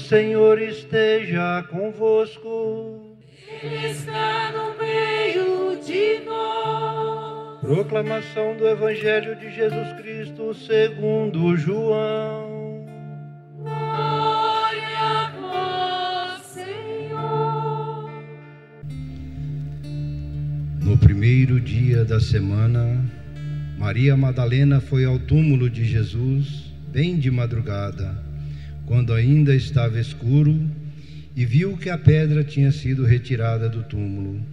Senhor esteja convosco. Ele está no meio de nós. Proclamação do Evangelho de Jesus Cristo segundo João. Glória a vós, Senhor. No primeiro dia da semana, Maria Madalena foi ao túmulo de Jesus, bem de madrugada, quando ainda estava escuro, e viu que a pedra tinha sido retirada do túmulo.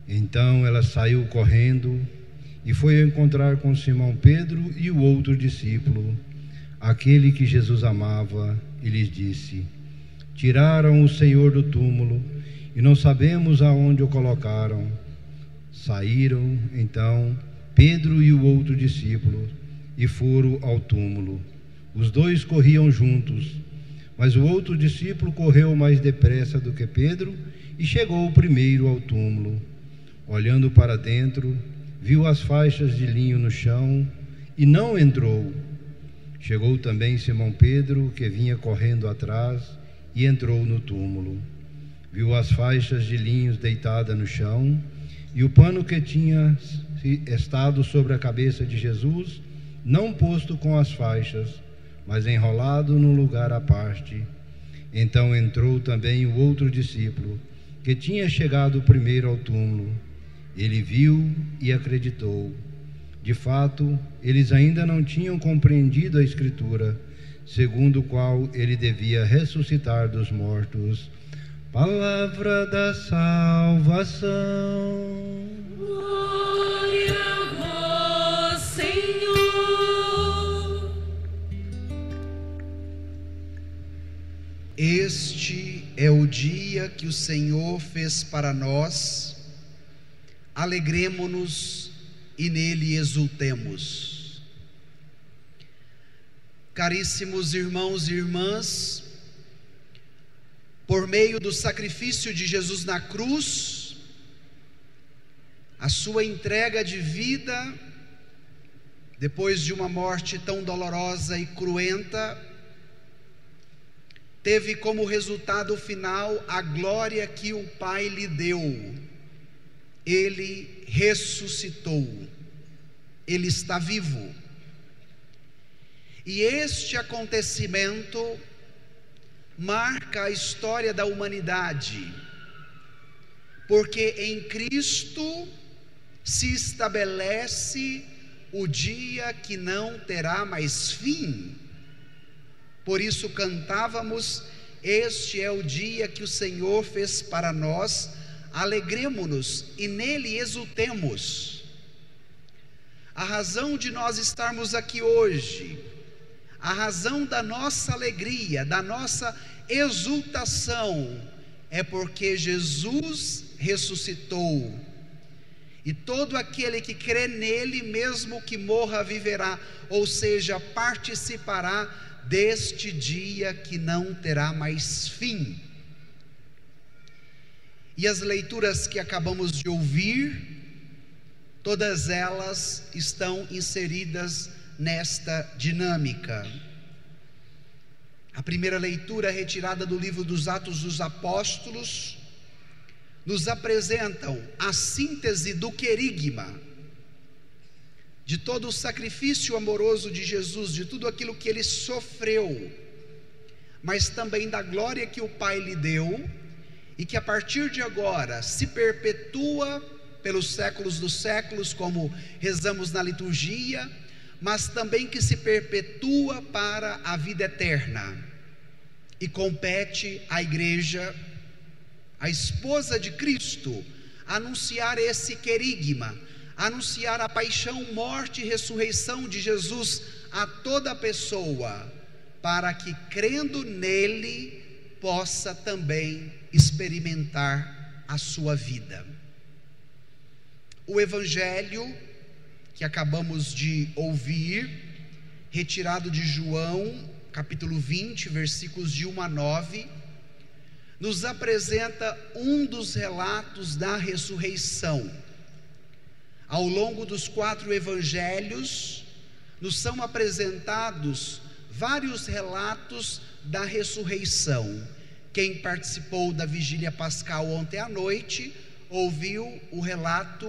Então ela saiu correndo e foi encontrar com Simão Pedro e o outro discípulo, aquele que Jesus amava, e lhes disse: Tiraram o Senhor do túmulo e não sabemos aonde o colocaram. Saíram então Pedro e o outro discípulo e foram ao túmulo. Os dois corriam juntos, mas o outro discípulo correu mais depressa do que Pedro e chegou primeiro ao túmulo. Olhando para dentro, viu as faixas de linho no chão e não entrou. Chegou também Simão Pedro, que vinha correndo atrás, e entrou no túmulo. Viu as faixas de linho deitadas no chão e o pano que tinha estado sobre a cabeça de Jesus, não posto com as faixas, mas enrolado num lugar à parte. Então entrou também o outro discípulo, que tinha chegado primeiro ao túmulo. Ele viu e acreditou. De fato, eles ainda não tinham compreendido a Escritura, segundo o qual ele devia ressuscitar dos mortos. Palavra da salvação. Glória a vós, Senhor. Este é o dia que o Senhor fez para nós. Alegremo-nos e nele exultemos. Caríssimos irmãos e irmãs, por meio do sacrifício de Jesus na cruz, a sua entrega de vida, depois de uma morte tão dolorosa e cruenta, teve como resultado final a glória que o Pai lhe deu. Ele ressuscitou, ele está vivo. E este acontecimento marca a história da humanidade, porque em Cristo se estabelece o dia que não terá mais fim. Por isso cantávamos: este é o dia que o Senhor fez para nós, alegremo-nos e nele exultemos. A razão de nós estarmos aqui hoje, a razão da nossa alegria, da nossa exultação, é porque Jesus ressuscitou, e todo aquele que crê nele, mesmo que morra, viverá, ou seja, participará deste dia que não terá mais fim. E as leituras que acabamos de ouvir, todas elas estão inseridas nesta dinâmica. A primeira leitura, retirada do livro dos Atos dos Apóstolos, nos apresentam a síntese do querigma, de todo o sacrifício amoroso de Jesus, de tudo aquilo que ele sofreu, mas também da glória que o Pai lhe deu, e que a partir de agora se perpetua pelos séculos dos séculos, como rezamos na liturgia, mas também que se perpetua para a vida eterna, e compete à igreja, a esposa de Cristo, anunciar esse querigma, anunciar a paixão, morte e ressurreição de Jesus a toda pessoa, para que crendo nele, possa também experimentar a sua vida. O Evangelho que acabamos de ouvir, retirado de João, capítulo 20, versículos de 1 a 9, nos apresenta um dos relatos da ressurreição. Ao longo dos 4 evangelhos, nos são apresentados vários relatos da ressurreição. Quem participou da vigília pascal ontem à noite ouviu o relato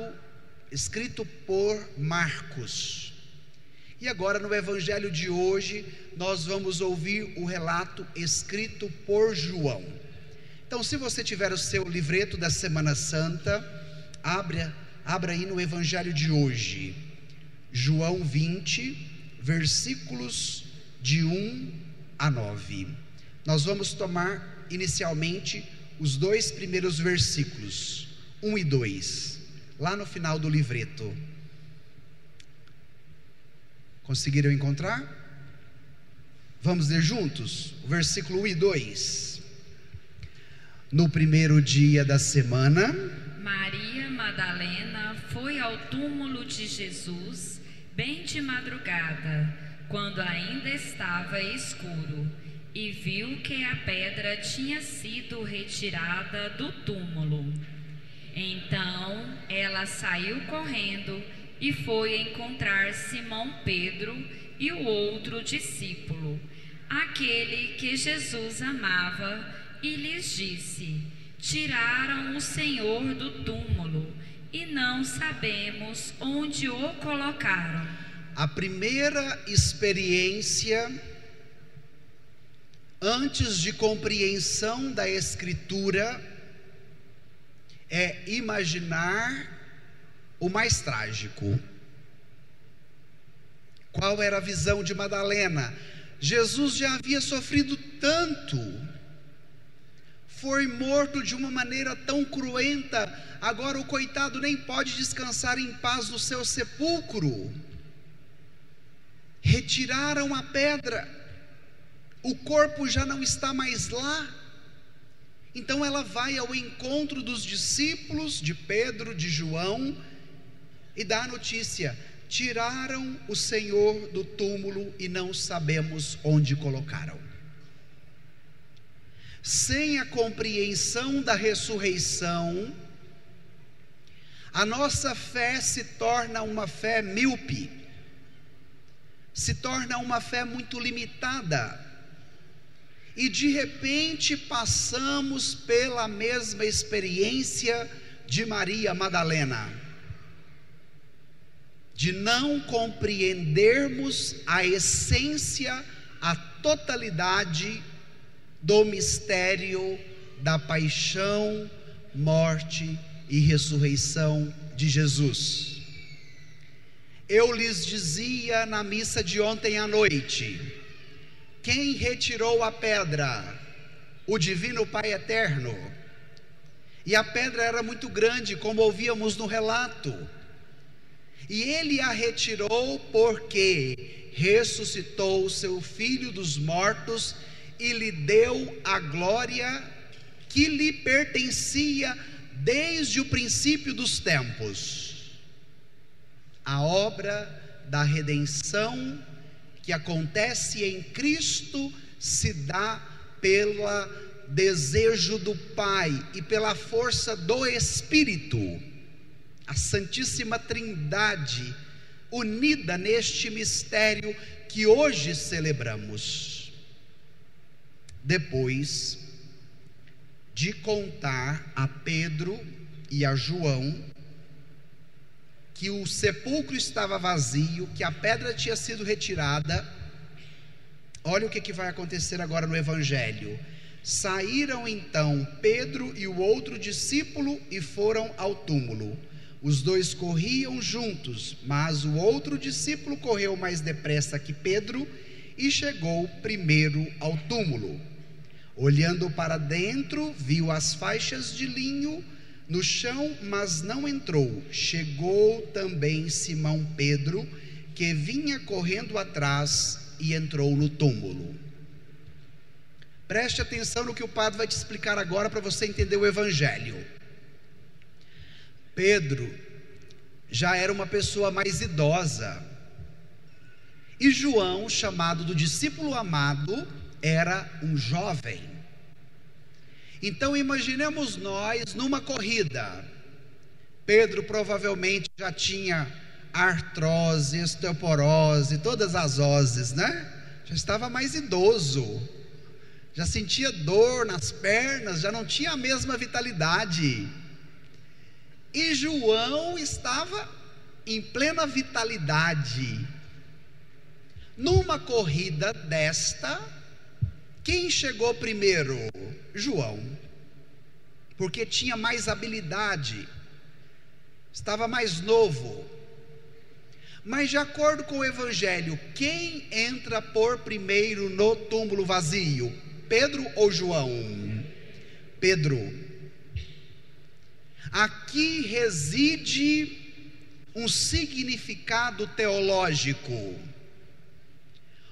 escrito por Marcos. E agora no evangelho de hoje nós vamos ouvir o relato escrito por João. Então, se você tiver o seu livreto da Semana Santa, abra aí no evangelho de hoje, João 20, versículos de 1 a 9. Nós vamos tomar inicialmente os 2 primeiros versículos, 1 e 2, lá no final do livreto. Conseguiram encontrar? Vamos ler juntos o versículo 1 e 2. No primeiro dia da semana, Maria Madalena foi ao túmulo de Jesus bem de madrugada, quando ainda estava escuro, e viu que a pedra tinha sido retirada do túmulo. Então ela saiu correndo e foi encontrar Simão Pedro e o outro discípulo, aquele que Jesus amava, e lhes disse: tiraram o Senhor do túmulo e não sabemos onde o colocaram. A primeira experiência antes de compreensão da Escritura é imaginar o mais trágico. Qual era a visão de Madalena? Jesus já havia sofrido tanto, foi morto de uma maneira tão cruenta, agora o coitado nem pode descansar em paz no seu sepulcro. Retiraram a pedra, o corpo já não está mais lá. Então ela vai ao encontro dos discípulos de Pedro, de João, e dá a notícia: tiraram o Senhor do túmulo e não sabemos onde colocaram. Sem a compreensão da ressurreição, a nossa fé se torna uma fé míope, se torna uma fé muito limitada, e de repente passamos pela mesma experiência de Maria Madalena, de não compreendermos a essência, a totalidade do mistério da paixão, morte e ressurreição de Jesus. Eu lhes dizia na missa de ontem à noite: quem retirou a pedra? O Divino Pai Eterno. E a pedra era muito grande, como ouvíamos no relato, e Ele a retirou porque ressuscitou o seu Filho dos mortos e lhe deu a glória que lhe pertencia desde o princípio dos tempos. A obra da redenção que acontece em Cristo se dá pelo desejo do Pai e pela força do Espírito. A Santíssima Trindade unida neste mistério que hoje celebramos. Depois de contar a Pedro e a João que o sepulcro estava vazio, que a pedra tinha sido retirada, olha o que vai acontecer agora no Evangelho. Saíram então Pedro e o outro discípulo e foram ao túmulo. Os dois corriam juntos, mas o outro discípulo correu mais depressa que Pedro e chegou primeiro ao túmulo. Olhando para dentro, viu as faixas de linho no chão, mas não entrou. Chegou também Simão Pedro, que vinha correndo atrás, e entrou no túmulo. Preste atenção no que o padre vai te explicar agora para você entender o Evangelho. Pedro já era uma pessoa mais idosa, e João, chamado do discípulo amado, era um jovem. Então imaginemos nós numa corrida. Pedro provavelmente já tinha artrose, osteoporose, todas as oses, né? já estava mais idoso, já sentia dor nas pernas, já não tinha a mesma vitalidade. E João estava em plena vitalidade. Numa corrida desta, quem chegou primeiro? João, porque tinha mais habilidade, estava mais novo. Mas de acordo com o Evangelho, quem entra por primeiro no túmulo vazio? Pedro ou João? Pedro. Aqui reside um significado teológico.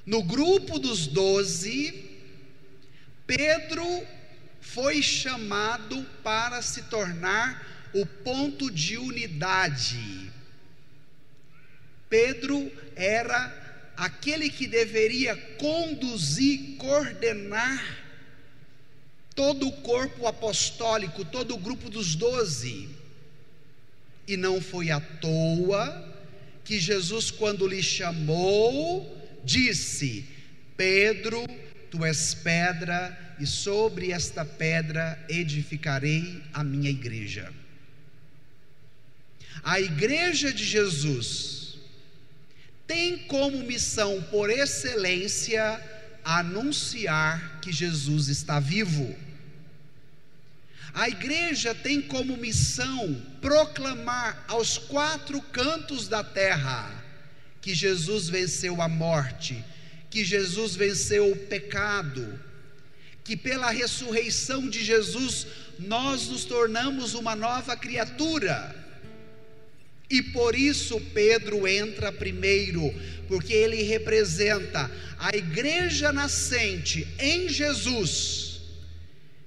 No grupo dos 12, Pedro foi chamado para se tornar o ponto de unidade. Pedro era aquele que deveria conduzir, coordenar todo o corpo apostólico, todo o grupo dos 12. E não foi à toa que Jesus, quando lhe chamou, disse: Pedro, tu és pedra, e sobre esta pedra edificarei a minha igreja. A igreja de Jesus tem como missão por excelência anunciar que Jesus está vivo. A igreja tem como missão proclamar aos 4 cantos da terra que Jesus venceu a morte, que Jesus venceu o pecado, que pela ressurreição de Jesus nós nos tornamos uma nova criatura. E por isso Pedro entra primeiro, porque ele representa a igreja nascente em Jesus,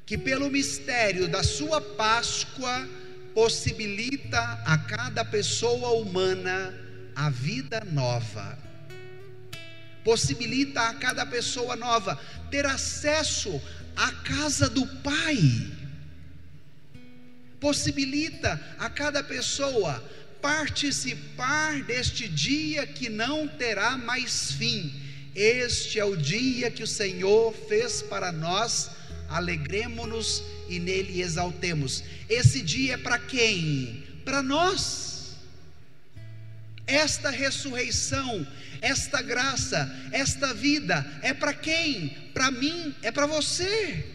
que pelo mistério da sua Páscoa possibilita a cada pessoa humana a vida nova, possibilita a cada pessoa nova ter acesso à casa do Pai, possibilita a cada pessoa participar deste dia que não terá mais fim. Este é o dia que o Senhor fez para nós, alegremo-nos e nele exaltemos. Esse dia é para quem? Para nós. Esta ressurreição, esta graça, esta vida é para quem? Para mim, é para você.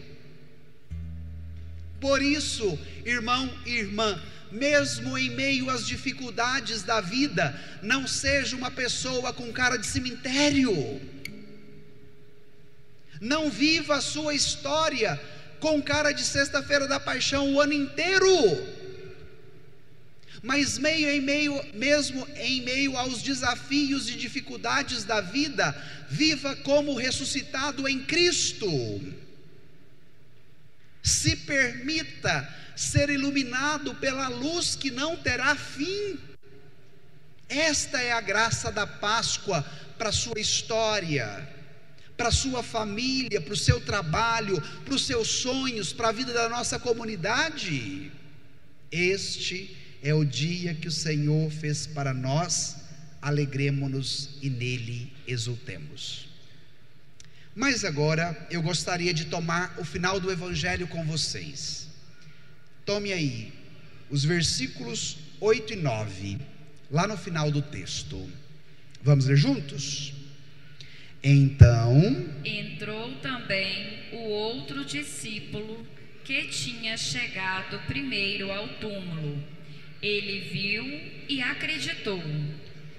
Por isso, irmão e irmã, mesmo em meio às dificuldades da vida, não seja uma pessoa com cara de cemitério. Não viva a sua história com cara de sexta-feira da paixão o ano inteiro. Mas mesmo em meio aos desafios e dificuldades da vida, viva como ressuscitado em Cristo. Se permita ser iluminado pela luz que não terá fim. Esta é a graça da Páscoa para a sua história, para a sua família, para o seu trabalho, para os seus sonhos, para a vida da nossa comunidade. Este é o dia que o Senhor fez para nós, alegremo-nos e nele exultemos. Mas agora eu gostaria de tomar o final do Evangelho com vocês. Tome aí os versículos 8 e 9, lá no final do texto. Vamos ler juntos? Então entrou também o outro discípulo que tinha chegado primeiro ao túmulo. Ele viu e acreditou.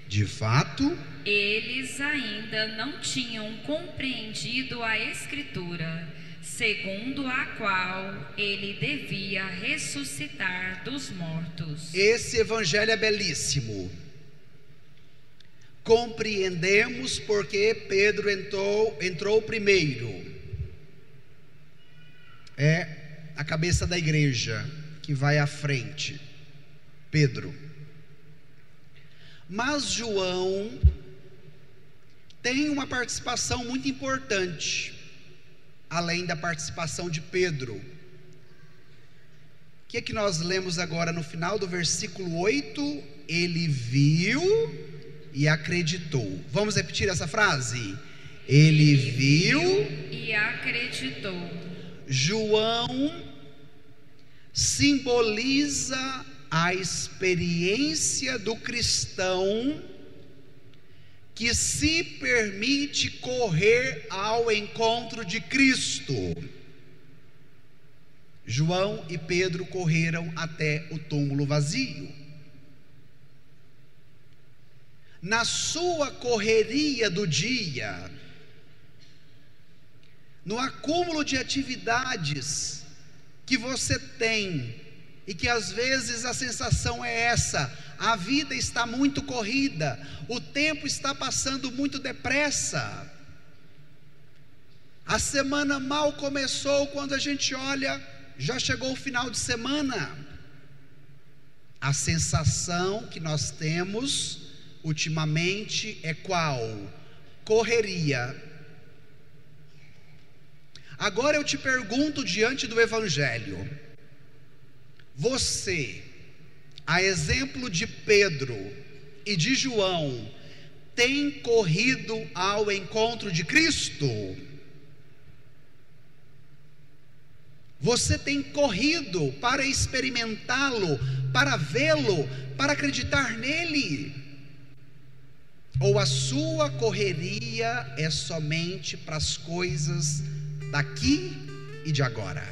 De fato, eles ainda não tinham compreendido a Escritura, segundo a qual ele devia ressuscitar dos mortos. Esse evangelho é belíssimo. Compreendemos porque Pedro entrou primeiro. É a cabeça da igreja que vai à frente, Pedro. Mas João tem uma participação muito importante, além da participação de Pedro. O que é que nós lemos agora no final do versículo 8? Ele viu e acreditou. Vamos repetir essa frase? Ele viu e acreditou. João simboliza a experiência do cristão que se permite correr ao encontro de Cristo. João e Pedro correram até o túmulo vazio. Na sua correria do dia, no acúmulo de atividades que você tem, e que às vezes a sensação é essa: a vida está muito corrida, o tempo está passando muito depressa, a semana mal começou, quando a gente olha, já chegou o final de semana. A sensação que nós temos ultimamente é qual? Correria. Agora eu te pergunto, diante do Evangelho, você, a exemplo de Pedro e de João, tem corrido ao encontro de Cristo? Você tem corrido para experimentá-lo, para vê-lo, para acreditar nele? Ou a sua correria é somente para as coisas daqui e de agora?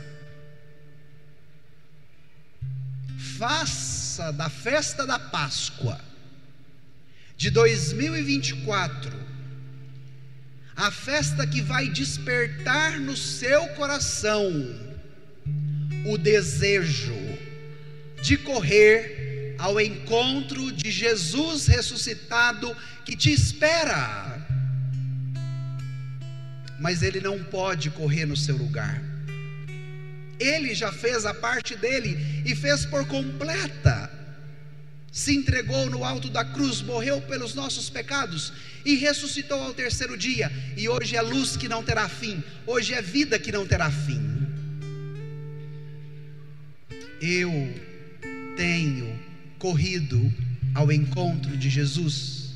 Faça da festa da Páscoa de 2024 a festa que vai despertar no seu coração o desejo de correr ao encontro de Jesus ressuscitado que te espera. Mas ele não pode correr no seu lugar. Ele já fez a parte dele e fez por completa. Se entregou no alto da cruz, morreu pelos nossos pecados e ressuscitou ao terceiro dia. E hoje é luz que não terá fim, hoje é vida que não terá fim. Eu tenho corrido ao encontro de Jesus.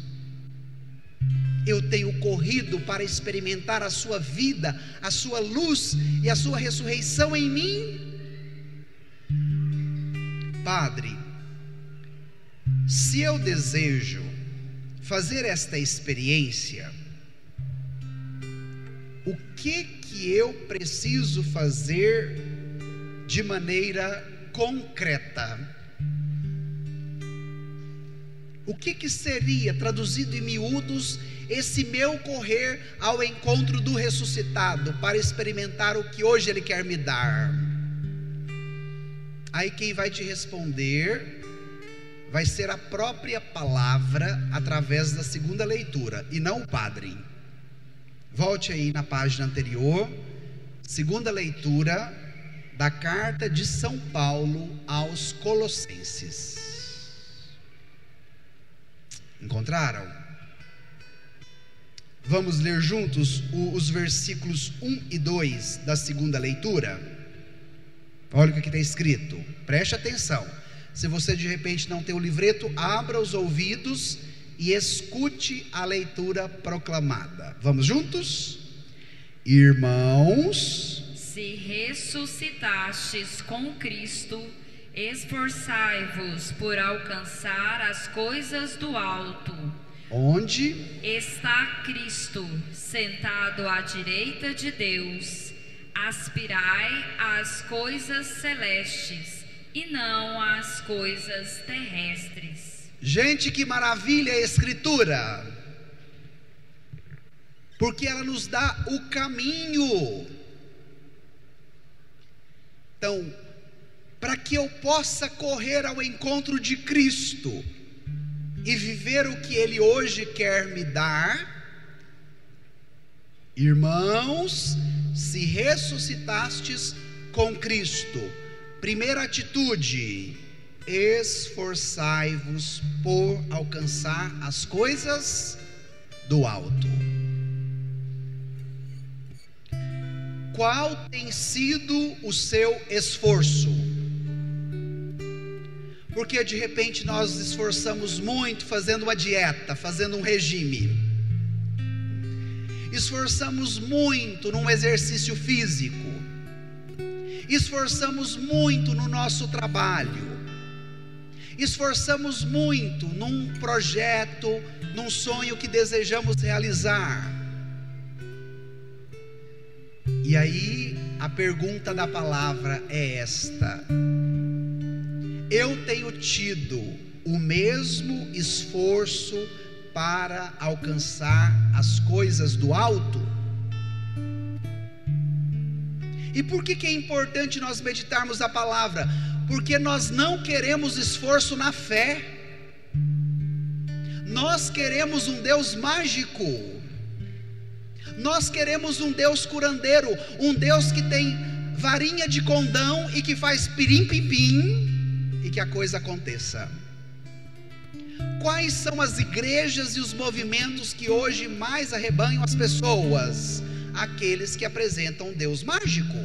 Eu tenho corrido para experimentar a sua vida, a sua luz e a sua ressurreição em mim. Padre, se eu desejo fazer esta experiência, o que eu preciso fazer de maneira concreta? O que seria, traduzido em miúdos, esse meu correr ao encontro do ressuscitado, para experimentar o que hoje Ele quer me dar? Aí quem vai te responder vai ser a própria palavra, através da segunda leitura, e não o padre. Volte aí na página anterior, segunda leitura da carta de São Paulo aos Colossenses. Encontraram? Vamos ler juntos os versículos 1 e 2 da segunda leitura? Olha o que está escrito, preste atenção. Se você de repente não tem o livreto, abra os ouvidos e escute a leitura proclamada. Vamos juntos? Irmãos, se ressuscitastes com Cristo, esforçai-vos por alcançar as coisas do alto, onde está Cristo sentado à direita de Deus. Aspirai às coisas celestes e não às coisas terrestres. Gente, que maravilha a Escritura, porque ela nos dá o caminho. Então, para que eu possa correr ao encontro de Cristo e viver o que Ele hoje quer me dar, irmãos, se ressuscitastes com Cristo, primeira atitude: esforçai-vos por alcançar as coisas do alto. Qual tem sido o seu esforço? Porque de repente nós nos esforçamos muito fazendo uma dieta, fazendo um regime. esforçamos muito num exercício físico, esforçamos muito no nosso trabalho, esforçamos muito num projeto, num sonho que desejamos realizar. E aí a pergunta da palavra é esta: eu tenho tido o mesmo esforço para alcançar as coisas do alto? E por que é importante nós meditarmos a palavra? Porque nós não queremos esforço na fé. Nós queremos um Deus mágico. Nós queremos um Deus curandeiro, um Deus que tem varinha de condão e que faz pirim-pim-pim e que a coisa aconteça. Quais são as igrejas e os movimentos que hoje mais arrebanham as pessoas? Aqueles que apresentam um Deus mágico,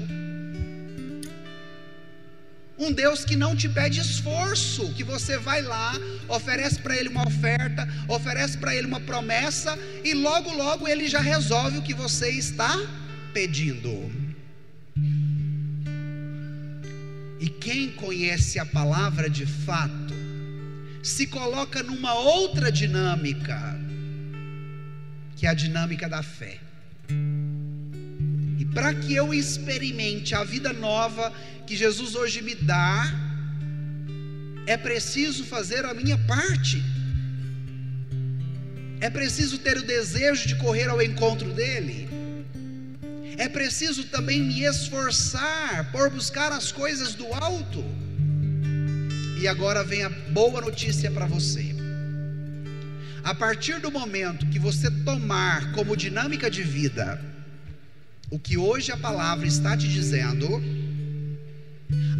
um Deus que não te pede esforço, que você vai lá, oferece para Ele uma oferta, oferece para Ele uma promessa, e logo logo Ele já resolve o que você está pedindo. E quem conhece a palavra de fato, se coloca numa outra dinâmica, que é a dinâmica da fé. E para que eu experimente a vida nova que Jesus hoje me dá, é preciso fazer a minha parte, é preciso ter o desejo de correr ao encontro dEle, é preciso também me esforçar por buscar as coisas do alto. E agora vem a boa notícia para você: a partir do momento que você tomar como dinâmica de vida o que hoje a palavra está te dizendo,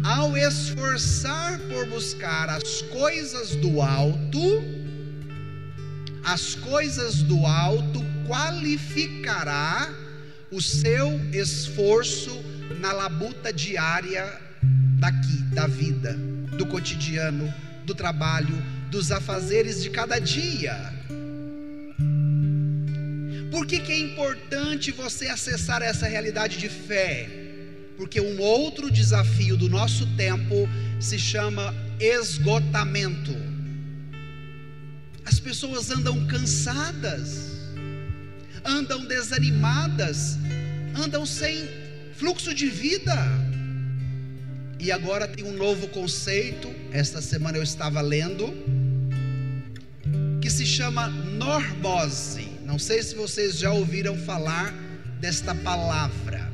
ao esforçar por buscar as coisas do alto, as coisas do alto qualificará o seu esforço na labuta diária daqui, da vida, do cotidiano, do trabalho, dos afazeres de cada dia. Por que é importante você acessar essa realidade de fé? Porque um outro desafio do nosso tempo se chama esgotamento. As pessoas andam cansadas, andam desanimadas, andam sem fluxo de vida. E agora tem um novo conceito, esta semana eu estava lendo, que se chama normose. Não sei se vocês já ouviram falar desta palavra.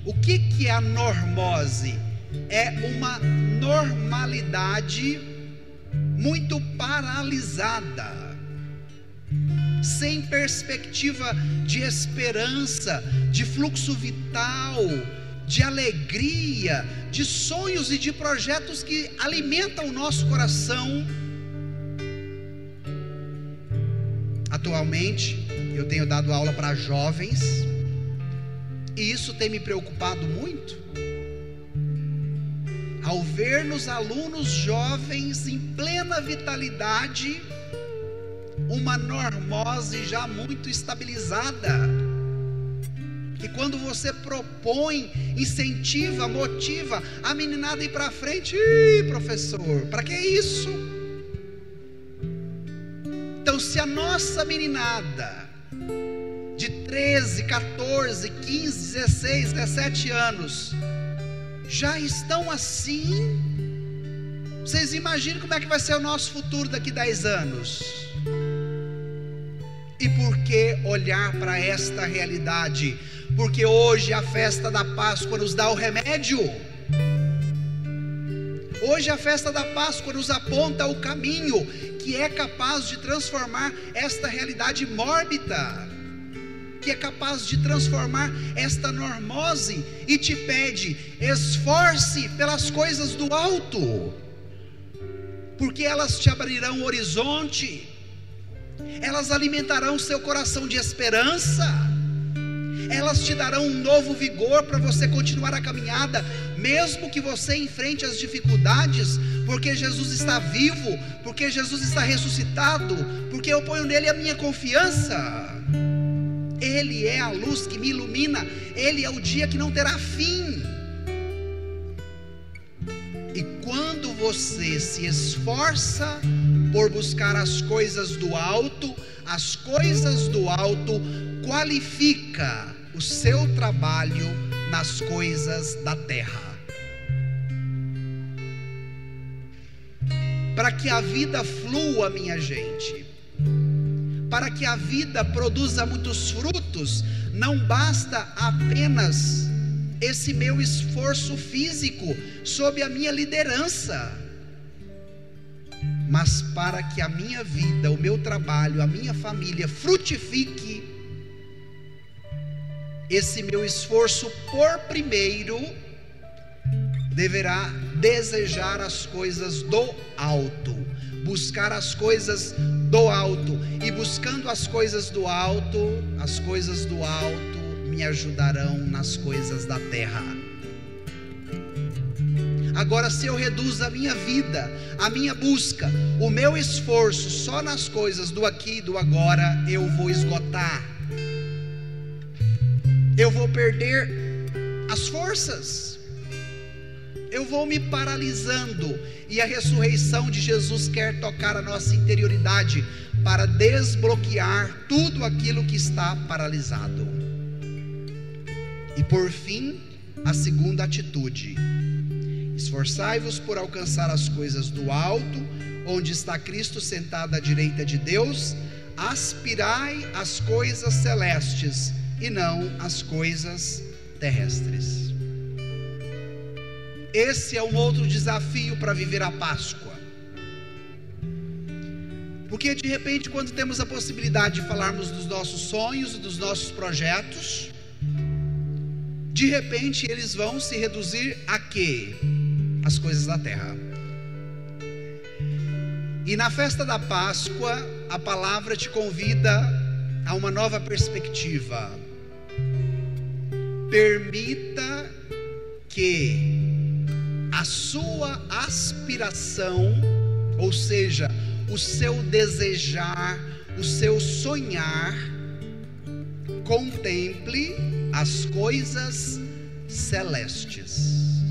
O que é a normose? É uma normalidade muito paralisada, sem perspectiva de esperança, de fluxo vital, de alegria, de sonhos e de projetos que alimentam o nosso coração. Atualmente eu tenho dado aula para jovens, e isso tem me preocupado muito, ao ver nos alunos jovens em plena vitalidade uma normose já muito estabilizada, que quando você propõe, incentiva, motiva a meninada a ir para frente, professor, para que isso? Então, se a nossa meninada de 13, 14, 15, 16, 17 anos já estão assim, vocês imaginam como é que vai ser o nosso futuro daqui 10 anos? E por que olhar para esta realidade? Porque hoje a festa da Páscoa nos dá o remédio. Hoje a festa da Páscoa nos aponta o caminho que é capaz de transformar esta realidade mórbida, que é capaz de transformar esta normose, e te pede: esforce pelas coisas do alto, porque elas te abrirão o horizonte, elas alimentarão seu coração de esperança, elas te darão um novo vigor para você continuar a caminhada, mesmo que você enfrente as dificuldades, porque Jesus está vivo, porque Jesus está ressuscitado, porque eu ponho nele a minha confiança. Ele é a luz que me ilumina, Ele é o dia que não terá fim. E quando você se esforça por buscar as coisas do alto, as coisas do alto qualifica o seu trabalho nas coisas da terra. Para que a vida flua, minha gente, para que a vida produza muitos frutos, não basta apenas esse meu esforço físico sob a minha liderança, mas para que a minha vida, o meu trabalho, a minha família frutifique, esse meu esforço por primeiro deverá desejar as coisas do alto, buscar as coisas do alto, e buscando as coisas do alto me ajudarão nas coisas da terra. Agora, se eu reduzo a minha vida, a minha busca, o meu esforço só nas coisas do aqui e do agora, eu vou esgotar, eu vou perder as forças, eu vou me paralisando. E a ressurreição de Jesus quer tocar a nossa interioridade para desbloquear tudo aquilo que está paralisado. E por fim, a segunda atitude: esforçai-vos por alcançar as coisas do alto, onde está Cristo sentado à direita de Deus. Aspirai às coisas celestes e não às coisas terrestres. Esse é um outro desafio para viver a Páscoa, porque de repente, quando temos a possibilidade de falarmos dos nossos sonhos e dos nossos projetos, de repente eles vão se reduzir a quê? As coisas da terra. E na festa da Páscoa, a palavra te convida a uma nova perspectiva. Permita que a sua aspiração, ou seja, o seu desejar, o seu sonhar, contemple as coisas celestes.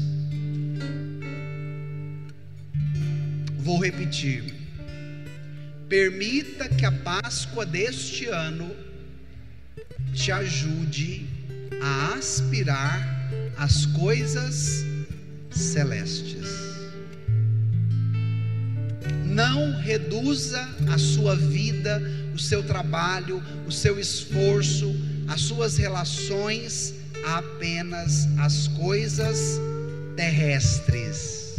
Vou repetir: permita que a Páscoa deste ano te ajude a aspirar às coisas celestes. Não reduza a sua vida, o seu trabalho, o seu esforço, as suas relações a apenas as coisas terrestres,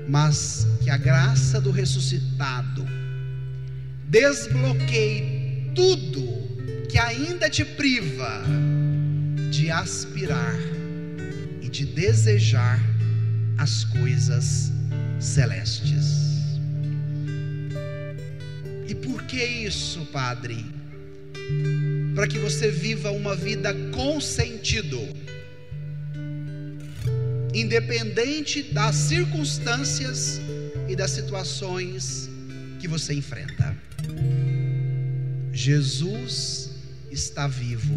mas que a graça do ressuscitado desbloqueie tudo que ainda te priva de aspirar e de desejar as coisas celestes. E por que isso, Padre? Para que você viva uma vida com sentido, independente das circunstâncias e das situações que você enfrenta. Jesus está vivo,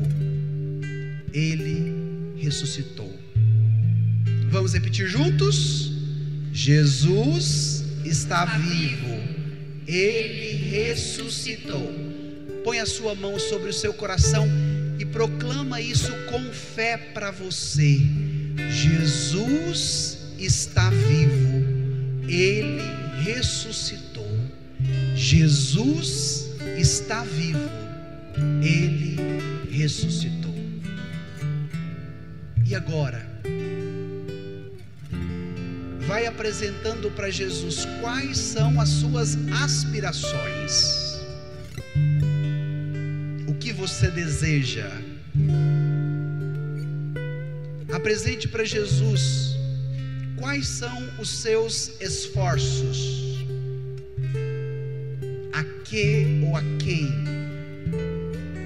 Ele ressuscitou. Vamos repetir juntos? Jesus está vivo, Ele ressuscitou. Põe a sua mão sobre o seu coração e proclama isso com fé para você. Jesus está vivo, Ele ressuscitou. Jesus está vivo, Ele ressuscitou. E agora, vai apresentando para Jesus quais são as suas aspirações. O que você deseja? Apresente para Jesus quais são os seus esforços. A que ou a quem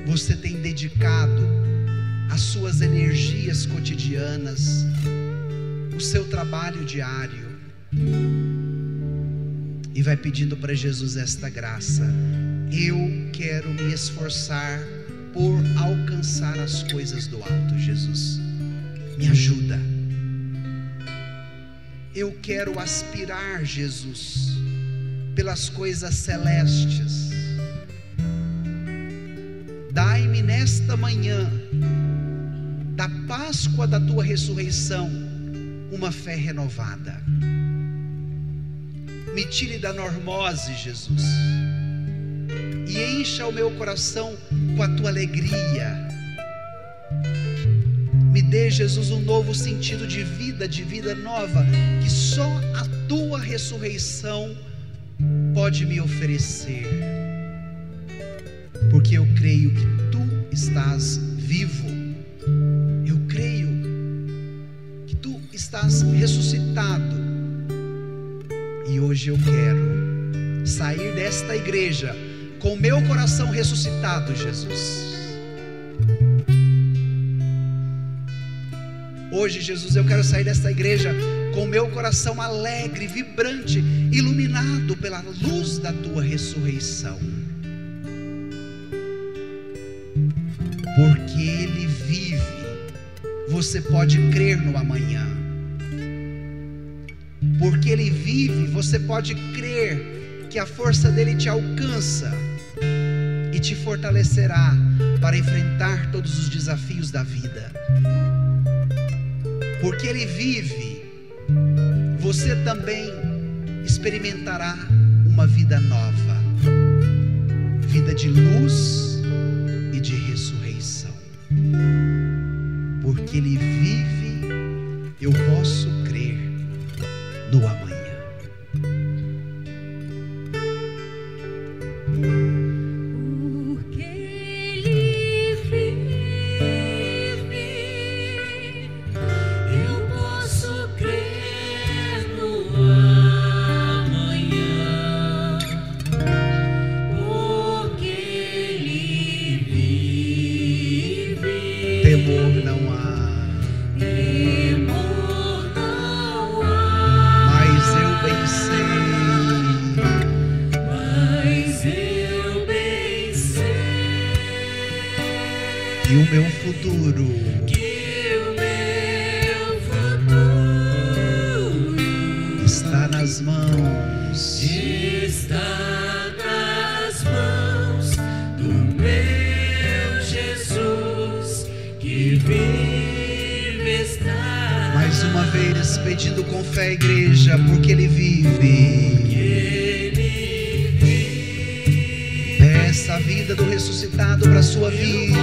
você tem dedicado as suas energias cotidianas, o seu trabalho diário? E vai pedindo para Jesus esta graça: Eu quero me esforçar por alcançar as coisas do alto, Jesus. Me ajuda. Eu quero aspirar, Jesus, pelas coisas celestes. Dai-me nesta manhã, da Páscoa da tua ressurreição, uma fé renovada. Me tire da normose, Jesus, e encha o meu coração com a tua alegria. Me dê, Jesus, um novo sentido de vida nova, que só a tua ressurreição pode me oferecer. Porque eu creio que tu estás vivo. Eu creio que tu estás ressuscitado. E hoje eu quero sair desta igreja com o meu coração ressuscitado, Jesus. Hoje, Jesus, eu quero sair desta igreja com o meu coração alegre, vibrante, iluminado pela luz da tua ressurreição. Porque Ele vive, você pode crer no amanhã. Porque Ele vive, você pode crer que a força dEle te alcança e te fortalecerá para enfrentar todos os desafios da vida. Porque Ele vive, você também experimentará uma vida nova, vida de luz e de ressurreição. Porque Ele vive, eu posso crer no amanhã. E o meu futuro, está nas mãos, do meu Jesus, que vive está. Mais uma vez pedindo com fé, igreja, porque Ele vive. Peça a vida do ressuscitado para a sua vida.